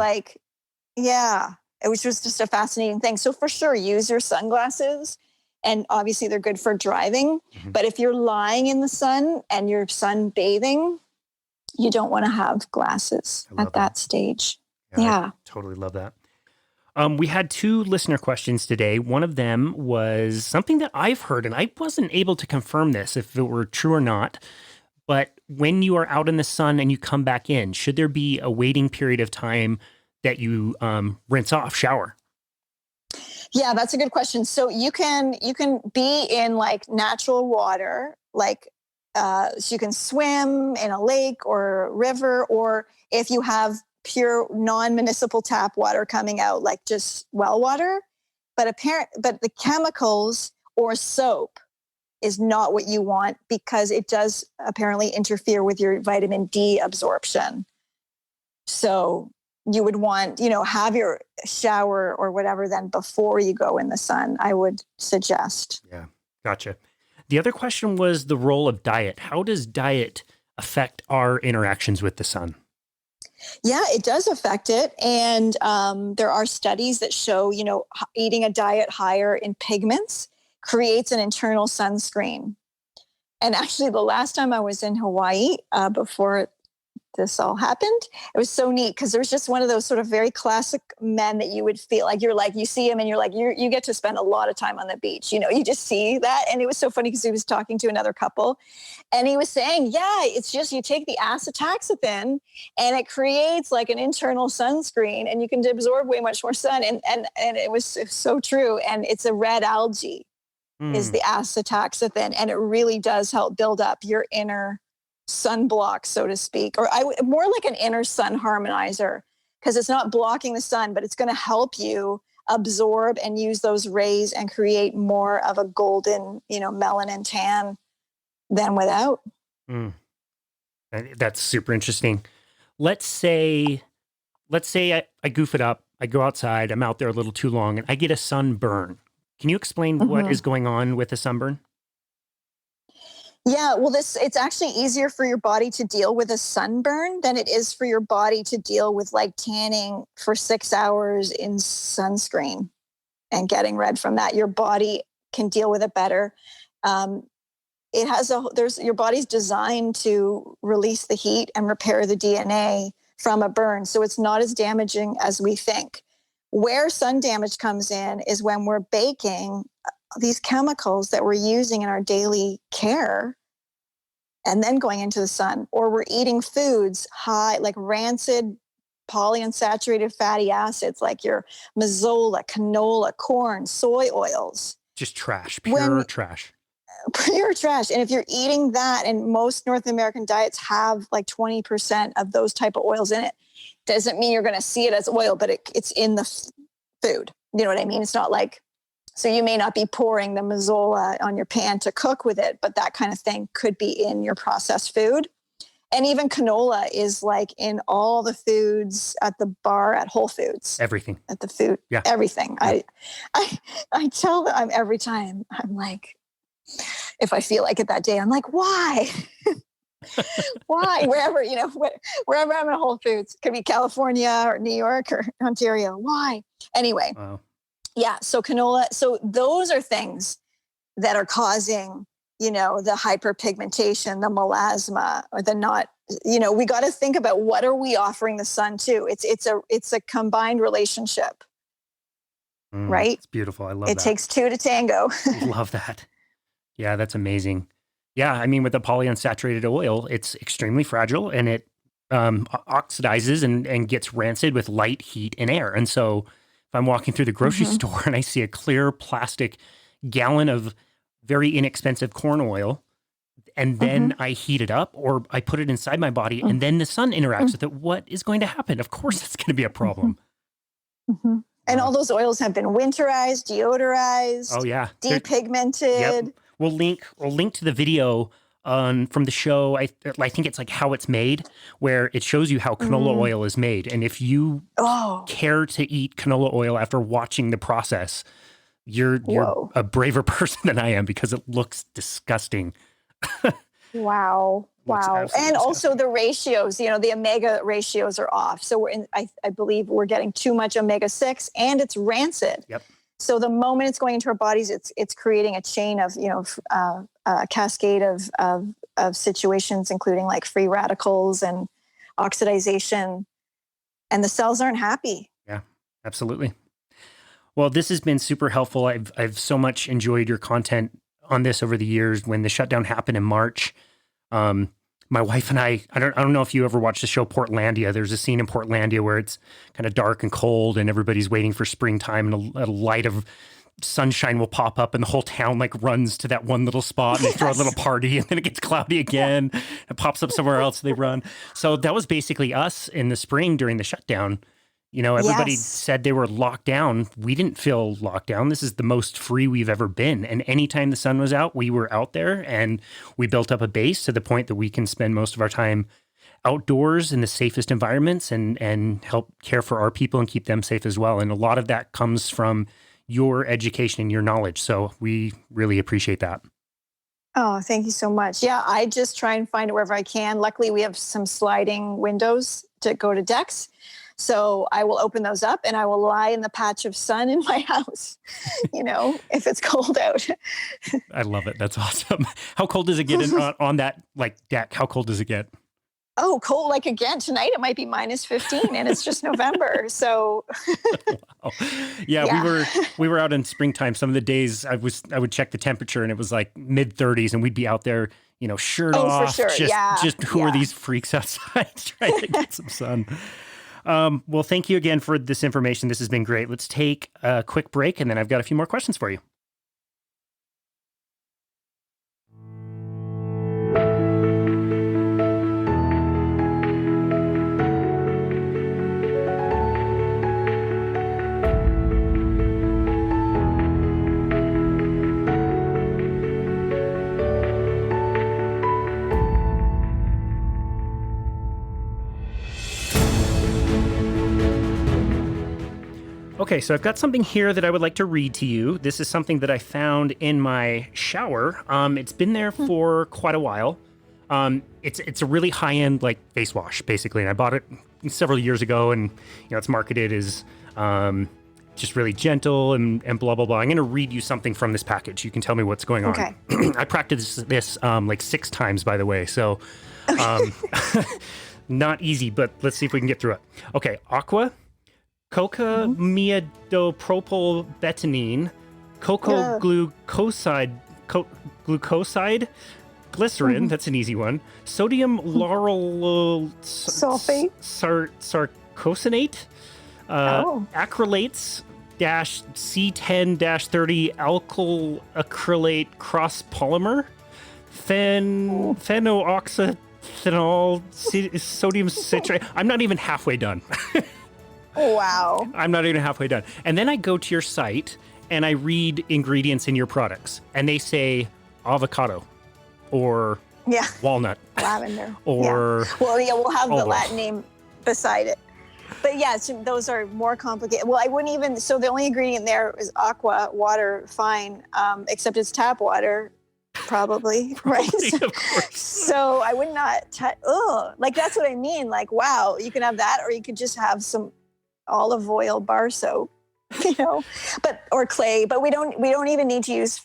it was just a fascinating thing. So for sure, use your sunglasses, and obviously they're good for driving. But if you're lying in the sun and you're sunbathing, you don't want to have glasses at that stage. Yeah. I totally love that. We had 2 listener questions today. One of them was something that I've heard, and I wasn't able to confirm this if it were true or not. But when you are out in the sun and you come back in, should there be a waiting period of time that you rinse off, shower? Yeah, that's a good question. So you can be in like natural water, like so you can swim in a lake or a river, or if you have pure non-municipal tap water coming out, like just well water. But the chemicals or soap is not what you want, because it does apparently interfere with your vitamin D absorption. So you would want, have your shower or whatever then before you go in the sun, I would suggest. Yeah, gotcha. The other question was the role of diet. How does diet affect our interactions with the sun? Yeah, it does affect it. And there are studies that show, eating a diet higher in pigments creates an internal sunscreen. And actually, the last time I was in Hawaii, before this all happened, it was so neat because there's just one of those sort of very classic men that you would feel like you see him and you're like, you get to spend a lot of time on the beach. You just see that. And it was so funny because he was talking to another couple and he was saying, yeah, it's just you take the acetaxanthin and it creates like an internal sunscreen and you can absorb way much more sun. And it was so true. And it's a red algae is the acetaxanthin. And it really does help build up your inner sunblock, so to speak, or more like an inner sun harmonizer, because it's not blocking the sun, but it's going to help you absorb and use those rays and create more of a golden, melanin tan than without. That's super interesting. Let's say I goof it up. I go outside. I'm out there a little too long and I get a sunburn. Can you explain what is going on with a sunburn? Yeah, well, it's actually easier for your body to deal with a sunburn than it is for your body to deal with like tanning for 6 hours in sunscreen and getting red from that. Your body can deal with it better. Your body's designed to release the heat and repair the DNA from a burn, so it's not as damaging as we think. Where sun damage comes in is when we're baking these chemicals that we're using in our daily care and then going into the sun, or we're eating foods high, like rancid polyunsaturated fatty acids, like your mazola, canola, corn, soy oils. Just trash, pure trash. Pure trash. And if you're eating that, and most North American diets have like 20% of those type of oils in it, doesn't mean you're going to see it as oil, but it's in the food. You know what I mean? It's not like, so you may not be pouring the mazola on your pan to cook with it, but that kind of thing could be in your processed food. And even canola is like in all the foods at the bar at Whole Foods. Everything. At the food. Yeah. Everything. Yeah. I tell them every time, I'm like, if I feel like it that day, I'm like, why? Why? Wherever I'm at Whole Foods, could be California or New York or Ontario. Why? Anyway. Wow. Yeah. So canola. So those are things that are causing, the hyperpigmentation, the melasma, or the not, we got to think about what are we offering the sun to? It's a combined relationship, right? It's beautiful. I love that. It takes two to tango. I love that. Yeah, that's amazing. Yeah. I mean, with the polyunsaturated oil, it's extremely fragile and it oxidizes and gets rancid with light, heat, and air. And so if I'm walking through the grocery store and I see a clear plastic gallon of very inexpensive corn oil, and then I heat it up or I put it inside my body and then the sun interacts with it, what is going to happen? Of course, it's going to be a problem. And all those oils have been winterized, deodorized, depigmented. Yep. We'll link to the video from the show. I think it's like How It's Made, where it shows you how canola oil is made. And if you care to eat canola oil after watching the process, you're a braver person than I am because it looks disgusting. Wow. And also the ratios, the omega ratios are off. So I believe we're getting too much omega-6 and it's rancid. Yep. So the moment it's going into our bodies, it's creating a chain of, a cascade of situations, including like free radicals and oxidization, and the cells aren't happy. Yeah, absolutely. Well, this has been super helpful. I've so much enjoyed your content on this over the years. When the shutdown happened in March, my wife and I don't know if you ever watched the show Portlandia. There's a scene in Portlandia where it's kind of dark and cold and everybody's waiting for springtime and a light of sunshine will pop up and the whole town like runs to that one little spot and they throw a little party and then it gets cloudy again. It pops up somewhere else. They run. So that was basically us in the spring during the shutdown. Everybody said they were locked down. We didn't feel locked down. This is the most free we've ever been. And anytime the sun was out, we were out there and we built up a base to the point that we can spend most of our time outdoors in the safest environments and help care for our people and keep them safe as well. And a lot of that comes from your education and your knowledge. So we really appreciate that. Oh, thank you so much. Yeah, I just try and find it wherever I can. Luckily, we have some sliding windows to go to decks. So I will open those up and I will lie in the patch of sun in my house, if it's cold out. I love it. That's awesome. How cold does it get on that deck? How cold does it get? Oh, cold. Like again, tonight it might be minus 15 and it's just November. So wow. Yeah, we were out in springtime. Some of the days I would check the temperature and it was like mid 30s and we'd be out there, shirt off. For sure. Just who are these freaks outside trying to get some sun? Well, thank you again for this information. This has been great. Let's take a quick break and then I've got a few more questions for you. Okay, so I've got something here that I would like to read to you. This is something that I found in my shower. It's been there for quite a while. It's a really high-end face wash, basically, and I bought it several years ago, and it's marketed as just really gentle and blah blah blah. I'm going to read you something from this package. You can tell me what's going on. Okay. I practiced this 6 times, by the way, so not easy, but let's see if we can get through it. Okay, Aqua. Cocamidopropylbetaine, glucoside, glycerin, that's an easy one, sodium lauryl sulfate, sarcosinate, acrylates C10-30 alkyl acrylate cross polymer, phenoxyethanol, sodium citrate. I'm not even halfway done. Wow. I'm not even halfway done. And then I go to your site and I read ingredients in your products and they say avocado or walnut. Lavender. Or we'll have the Latin name beside it. But so those are more complicated. Well, I wouldn't even, so the only ingredient there is aqua, water, fine, except it's tap water. Probably, right? Of course. So I would not touch. That's what I mean. Wow, you can have that, or you could just have some olive oil bar soap, or clay. But we don't need to use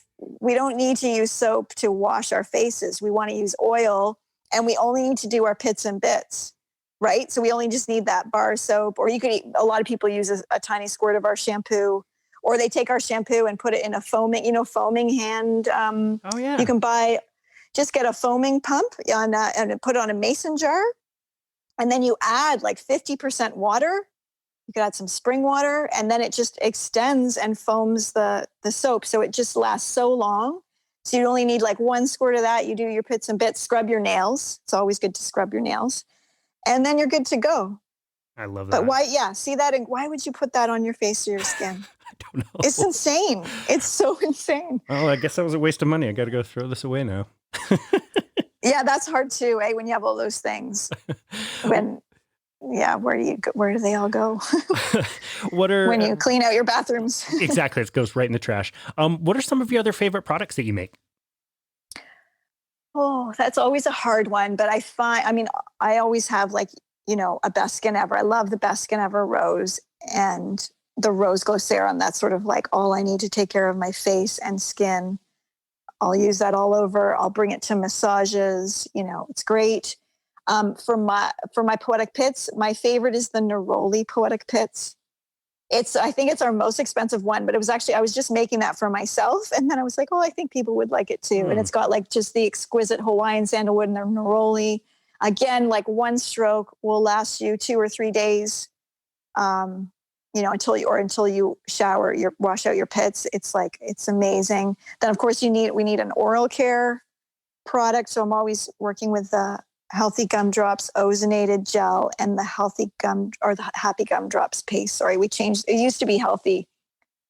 soap to wash our faces. We want to use oil, and we only need to do our pits and bits, right? So we only just need that bar soap, or a lot of people use a tiny squirt of our shampoo. Or they take our shampoo and put it in a foaming hand. You can just get a foaming pump and put it on a mason jar. And then you add 50% water. You could add some spring water, and then it just extends and foams the soap. So it just lasts so long. So you only need 1 squirt of that. You do your pits and bits, scrub your nails. It's always good to scrub your nails. And then you're good to go. I love that. But why? Yeah, see that? And why would you put that on your face or your skin? I don't know. It's insane. It's so insane. Oh, I guess that was a waste of money. I got to go throw this away now. Yeah, that's hard too, when you have all those things. Where do they all go? When you clean out your bathrooms? Exactly. It goes right in the trash. What are some of your other favorite products that you make? Oh, that's always a hard one. But I always have a best skin ever. I love the best skin ever rose and the rose glycerin. That's sort of all I need to take care of my face and skin. I'll use that all over. I'll bring it to massages. It's great. For my poetic pits, my favorite is the Neroli poetic pits. I think it's our most expensive one, but it was actually, I was just making that for myself. And then I was like, I think people would like it too. And it's got just the exquisite Hawaiian sandalwood and the Neroli. Again, 1 stroke will last you 2 or 3 days. Until you wash out your pits. It's amazing. Then of course we need an oral care product. So I'm always working with the Healthy Gumdrops Ozonated Gel and the Healthy Gum or the Happy Gumdrops paste. Sorry, we changed. It used to be Healthy.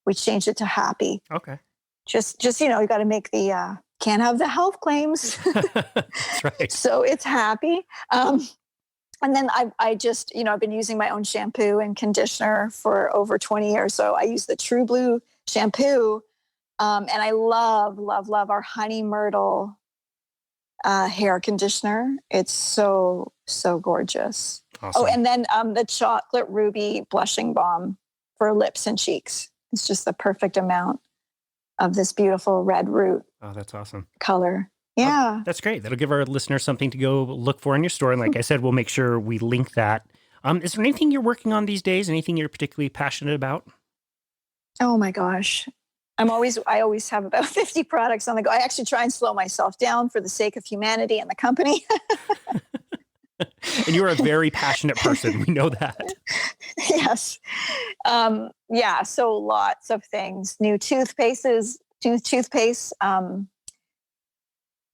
We changed it to Happy. Okay. Just you got to make the can't have the health claims. That's right. So it's Happy. And then I just, I've been using my own shampoo and conditioner for over 20 years. So I use the True Blue shampoo. And I love, love, love our Honey Myrtle hair conditioner. It's so, so gorgeous. Awesome. Oh, and then the Chocolate Ruby blushing balm for lips and cheeks. It's just the perfect amount of this beautiful red root. Oh, that's awesome. Color. Yeah. That's great. That'll give our listeners something to go look for in your store. And like I said, we'll make sure we link that. Is there anything you're working on these days? Anything you're particularly passionate about? Oh my gosh. I always have about 50 products on the go. I actually try and slow myself down for the sake of humanity and the company. And you're a very passionate person. We know that. Yes. Yeah. So lots of things. New toothpaste.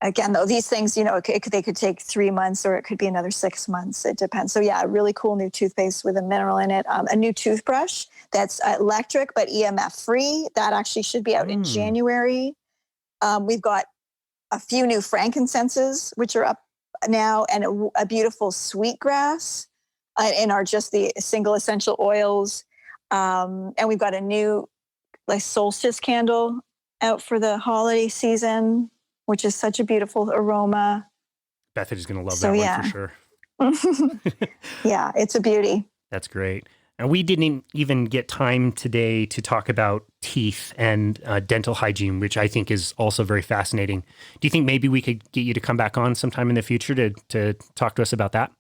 Again, though, these things, they could take 3 months or it could be another 6 months. It depends. So yeah, a really cool new toothpaste with a mineral in it. A new toothbrush that's electric, but EMF free. That actually should be out in January. We've got a few new frankincenses, which are up now, and a beautiful sweetgrass in our just the single essential oils. And we've got a new solstice candle out for the holiday season, which is such a beautiful aroma. Bethany's going to love that one for sure. Yeah, it's a beauty. That's great. And we didn't even get time today to talk about teeth and dental hygiene, which I think is also very fascinating. Do you think maybe we could get you to come back on sometime in the future to talk to us about that?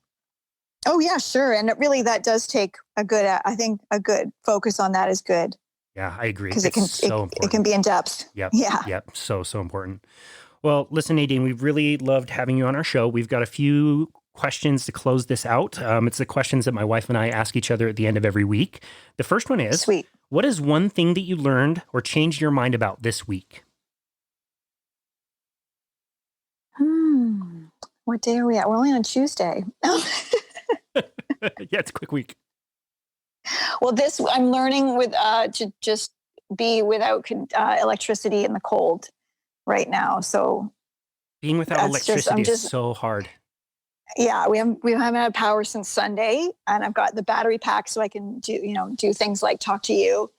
Oh, yeah, sure. And that does take a good focus on that is good. Yeah, I agree. Because it can be in depth. Yep. Yeah. Yep. So important. Well, listen, Nadine, we've really loved having you on our show. We've got a few questions to close this out. It's the questions that my wife and I ask each other at the end of every week. The first one is, Sweet. What is one thing that you learned or changed your mind about this week? What day are we at? We're only on Tuesday. Yeah, it's a quick week. Well, I'm learning to just be without electricity in the cold right now. So being without electricity is so hard. Yeah, we haven't had power since Sunday, and I've got the battery pack so I can do things like talk to you.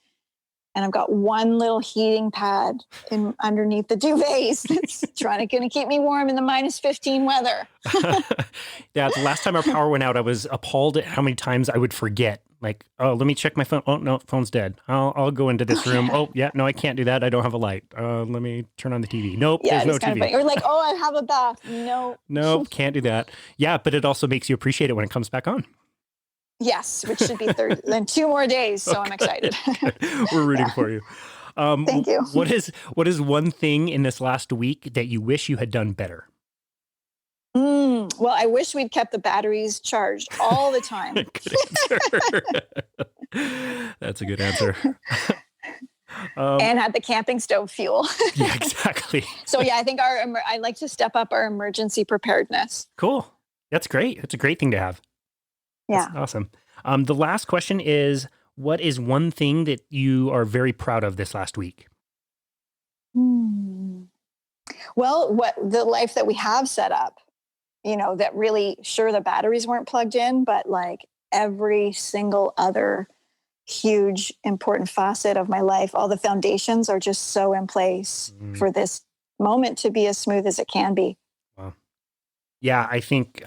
And I've got one little heating pad underneath the duvets that's going to keep me warm in the -15 weather. Yeah, the last time our power went out, I was appalled at how many times I would forget. Like, oh, let me check my phone. Oh, no, phone's dead. I'll go into this room. Oh, yeah, no, I can't do that. I don't have a light. Let me turn on the TV. Nope, there's no TV. Or like, oh, I have a bath. Nope, can't do that. Yeah, but it also makes you appreciate it when it comes back on. Yes, which should be then 2 more days. So I'm excited. We're rooting for you. Thank you. What is one thing in this last week that you wish you had done better? Well, I wish we'd kept the batteries charged all the time. Good answer. That's a good answer. And had the camping stove fuel. Yeah, exactly. So yeah, I think I'd like to step up our emergency preparedness. Cool. That's great. It's a great thing to have. Yeah. That's awesome. The last question is, what is one thing that you are very proud of this last week? Well, the life that we have set up, that really, sure, the batteries weren't plugged in, but like every single other huge, important facet of my life, all the foundations are just so in place for this moment to be as smooth as it can be. Wow. Yeah, I think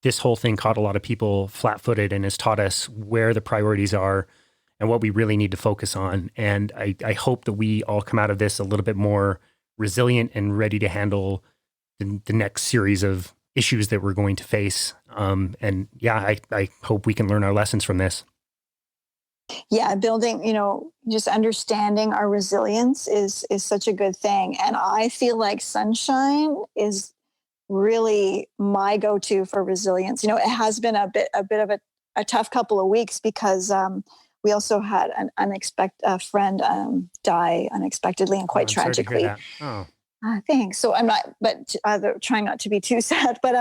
this whole thing caught a lot of people flat-footed and has taught us where the priorities are and what we really need to focus on. And I hope that we all come out of this a little bit more resilient and ready to handle the next series of issues that we're going to face. And yeah, I hope we can learn our lessons from this. Yeah, building, just understanding our resilience is such a good thing. And I feel like sunshine is really my go-to for resilience. It has been a bit of a tough couple of weeks because we also had an unexpected friend die unexpectedly and quite tragically. Oh, thanks. So I'm not, but trying not to be too sad. But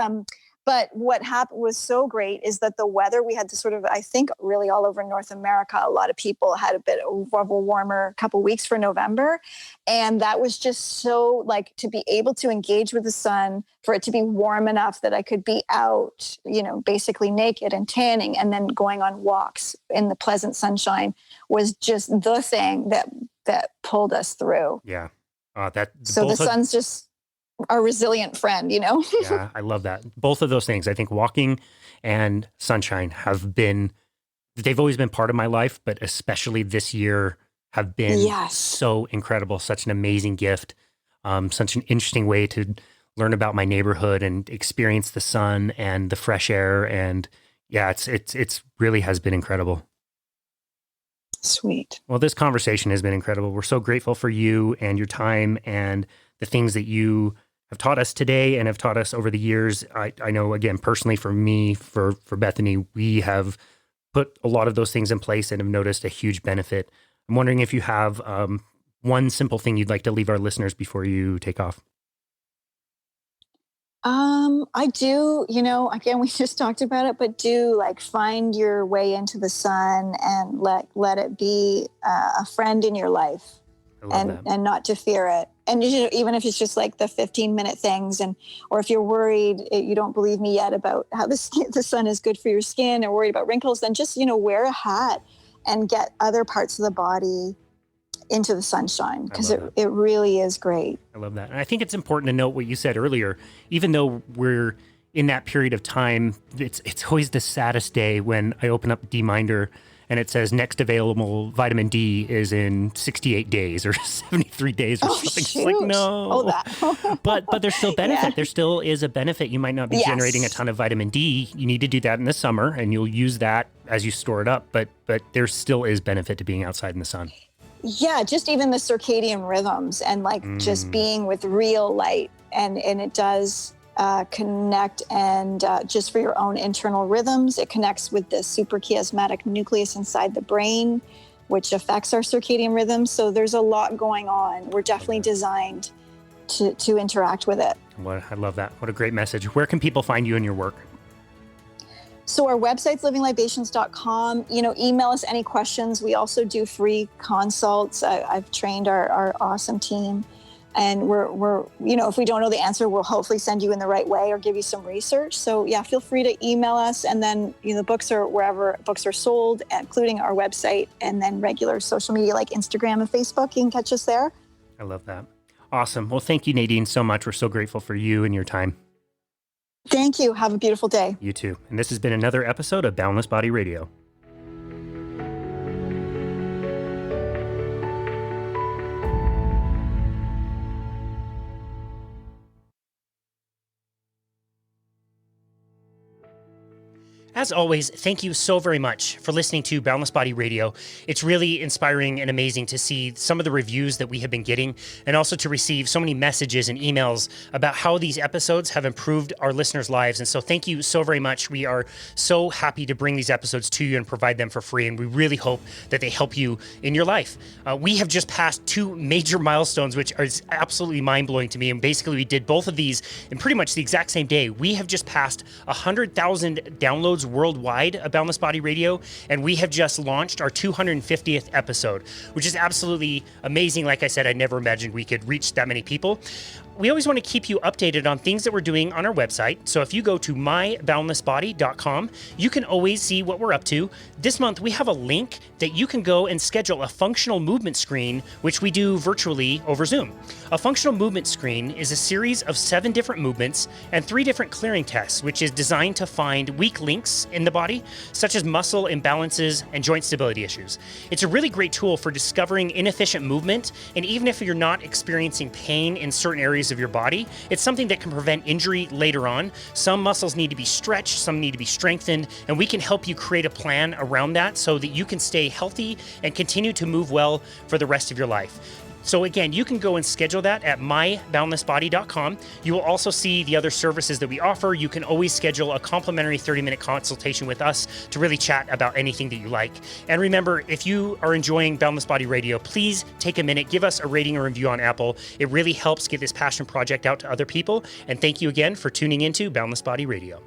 But what happened was so great is that the weather, we had to sort of, I think really all over North America, a lot of people had a bit of a warmer couple weeks for November. And that was just so like to be able to engage with the sun, for it to be warm enough that I could be out, basically naked and tanning and then going on walks in the pleasant sunshine was just the thing that pulled us through. Yeah. So the sun's just our resilient friend, Yeah, I love that. Both of those things, I think walking and sunshine they've always been part of my life, but especially this year have been so incredible, such an amazing gift, such an interesting way to learn about my neighborhood and experience the sun and the fresh air. And yeah, it's really has been incredible. Sweet. Well, this conversation has been incredible. We're so grateful for you and your time and the things that you have taught us today and have taught us over the years. I know, again, personally for me, for Bethany, we have put a lot of those things in place and have noticed a huge benefit. I'm wondering if you have one simple thing you'd like to leave our listeners before you take off. I do, again, we just talked about it, but do like find your way into the sun and let it be a friend in your life. And not to fear it. And even if it's just like the 15-minute things, or if you're worried, you don't believe me yet about how the sun is good for your skin, or worried about wrinkles, then just, wear a hat and get other parts of the body into the sunshine, because it really is great. I love that. And I think it's important to note what you said earlier. Even though we're in that period of time, it's always the saddest day when I open up D-Minder and it says next available vitamin D is in 68 days or 73 days or something. Shoot. It's like, no. That. but there's still benefit. Yeah. There still is a benefit. You might not be generating a ton of vitamin D. You need to do that in the summer, and you'll use that as you store it up. But there still is benefit to being outside in the sun. Yeah, just even the circadian rhythms and just being with real light. And it does connect, and just for your own internal rhythms, it connects with the suprachiasmatic nucleus inside the brain, which affects our circadian rhythms. So there's a lot going on. We're definitely designed to interact with it. I love that. What a great message. Where can people find you and your work? So our website's livinglibations.com. Email us any questions. We also do free consults. I've trained our awesome team. And we're if we don't know the answer, we'll hopefully send you in the right way or give you some research. So yeah, feel free to email us. And then, the books are wherever books are sold, including our website, and then regular social media like Instagram and Facebook. You can catch us there. I love that. Awesome. Well, thank you, Nadine, so much. We're so grateful for you and your time. Thank you. Have a beautiful day. You too. And this has been another episode of Boundless Body Radio. As always, thank you so very much for listening to Boundless Body Radio. It's really inspiring and amazing to see some of the reviews that we have been getting, and also to receive so many messages and emails about how these episodes have improved our listeners' lives. And so thank you so very much. We are so happy to bring these episodes to you and provide them for free, and we really hope that they help you in your life. We have just passed 2 major milestones, which is absolutely mind-blowing to me. And basically, we did both of these in pretty much the exact same day. We have just passed 100,000 downloads worldwide of Boundless Body Radio, and we have just launched our 250th episode, which is absolutely amazing. Like I said, I never imagined we could reach that many people. We always want to keep you updated on things that we're doing on our website. So if you go to myboundlessbody.com, you can always see what we're up to. This month, we have a link that you can go and schedule a functional movement screen, which we do virtually over Zoom. A functional movement screen is a series of 7 different movements and 3 different clearing tests, which is designed to find weak links in the body, such as muscle imbalances and joint stability issues. It's a really great tool for discovering inefficient movement, and even if you're not experiencing pain in certain areas of your body, it's something that can prevent injury later on. Some muscles need to be stretched, some need to be strengthened, and we can help you create a plan around that so that you can stay healthy and continue to move well for the rest of your life. So again, you can go and schedule that at myboundlessbody.com. You will also see the other services that we offer. You can always schedule a complimentary 30-minute consultation with us to really chat about anything that you like. And remember, if you are enjoying Boundless Body Radio, please take a minute, give us a rating or review on Apple. It really helps get this passion project out to other people. And thank you again for tuning into Boundless Body Radio.